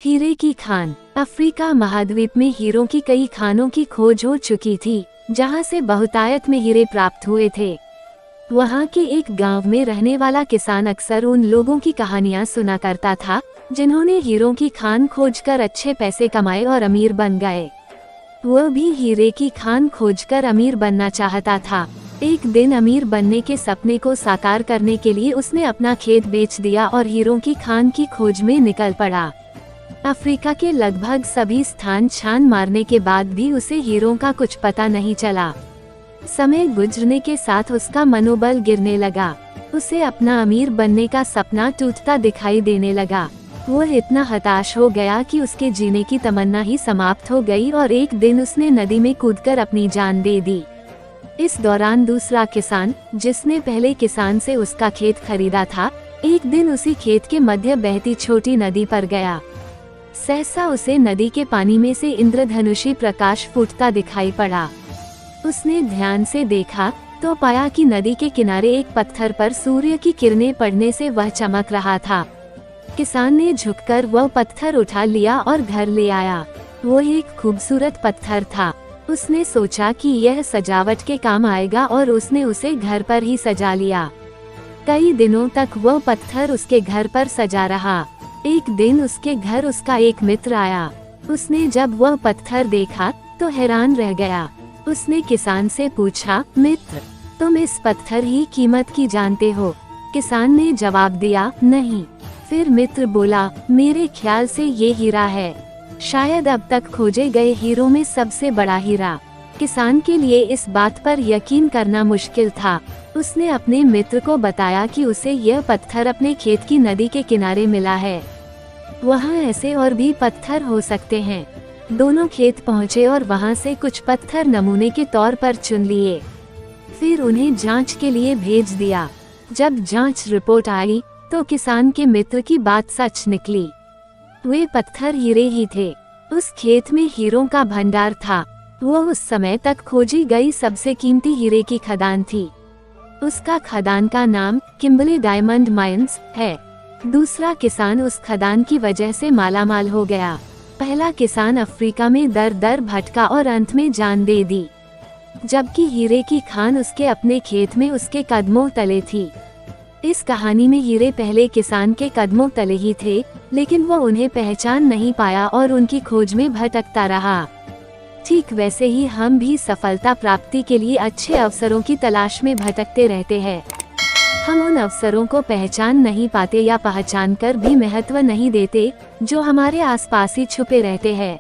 हीरे की खान। अफ्रीका महाद्वीप में हीरों की कई खानों की खोज हो चुकी थी, जहां से बहुतायत में हीरे प्राप्त हुए थे। वहां के एक गांव में रहने वाला किसान अक्सर उन लोगों की कहानियां सुना करता था, जिन्होंने हीरों की खान खोजकर अच्छे पैसे कमाए और अमीर बन गए। वह भी हीरे की खान खोजकर अमीर बनना चाहता था। एक दिन अमीर बनने के सपने को साकार करने के लिए उसने अपना खेत बेच दिया और हीरों की खान की खोज में निकल पड़ा। अफ्रीका के लगभग सभी स्थान छान मारने के बाद भी उसे हीरों का कुछ पता नहीं चला। समय गुजरने के साथ उसका मनोबल गिरने लगा। उसे अपना अमीर बनने का सपना टूटता दिखाई देने लगा। वह इतना हताश हो गया कि उसके जीने की तमन्ना ही समाप्त हो गई और एक दिन उसने नदी में कूदकर अपनी जान दे दी। इस दौरान दूसरा किसान, जिसने पहले किसान से उसका खेत खरीदा था, एक दिन उसी खेत के मध्य बहती छोटी नदी पर गया। सहसा उसे नदी के पानी में से इंद्रधनुषी प्रकाश फूटता दिखाई पड़ा। उसने ध्यान से देखा तो पाया कि नदी के किनारे एक पत्थर पर सूर्य की किरणें पड़ने से वह चमक रहा था। किसान ने झुककर वह पत्थर उठा लिया और घर ले आया। वो एक खूबसूरत पत्थर था। उसने सोचा कि यह सजावट के काम आएगा और उसने उसे घर पर ही सजा लिया। कई दिनों तक वह पत्थर उसके घर पर सजा रहा। एक दिन उसके घर उसका एक मित्र आया। उसने जब वह पत्थर देखा तो हैरान रह गया। उसने किसान से पूछा, मित्र, तुम इस पत्थर ही कीमत की जानते हो? किसान ने जवाब दिया, नहीं। फिर मित्र बोला, मेरे ख्याल से ये हीरा है, शायद अब तक खोजे गए हीरों में सबसे बड़ा हीरा। किसान के लिए इस बात पर यकीन करना मुश्किल था। उसने अपने मित्र को बताया कि उसे यह पत्थर अपने खेत की नदी के किनारे मिला है। वहाँ ऐसे और भी पत्थर हो सकते हैं। दोनों खेत पहुँचे और वहाँ से कुछ पत्थर नमूने के तौर पर चुन लिए। फिर उन्हें जांच के लिए भेज दिया। जब जांच रिपोर्ट आई तो किसान के मित्र की बात सच निकली। वे पत्थर हीरे ही थे। उस खेत में हीरों का भंडार था। वह उस समय तक खोजी गई सबसे कीमती हीरे की खदान थी। उसका खदान का नाम किम्बले डायमंड माइंस है। दूसरा किसान उस खदान की वजह से मालामाल हो गया। पहला किसान अफ्रीका में दर दर भटका और अंत में जान दे दी, जबकि हीरे की खान उसके अपने खेत में उसके कदमों तले थी। इस कहानी में हीरे पहले किसान के कदमों तले ही थे, लेकिन वो उन्हें पहचान नहीं पाया और उनकी खोज में भटकता रहा। ठीक वैसे ही हम भी सफलता प्राप्ति के लिए अच्छे अवसरों की तलाश में भटकते रहते हैं। हम उन अवसरों को पहचान नहीं पाते या पहचान कर भी महत्व नहीं देते, जो हमारे आसपास ही छुपे रहते हैं।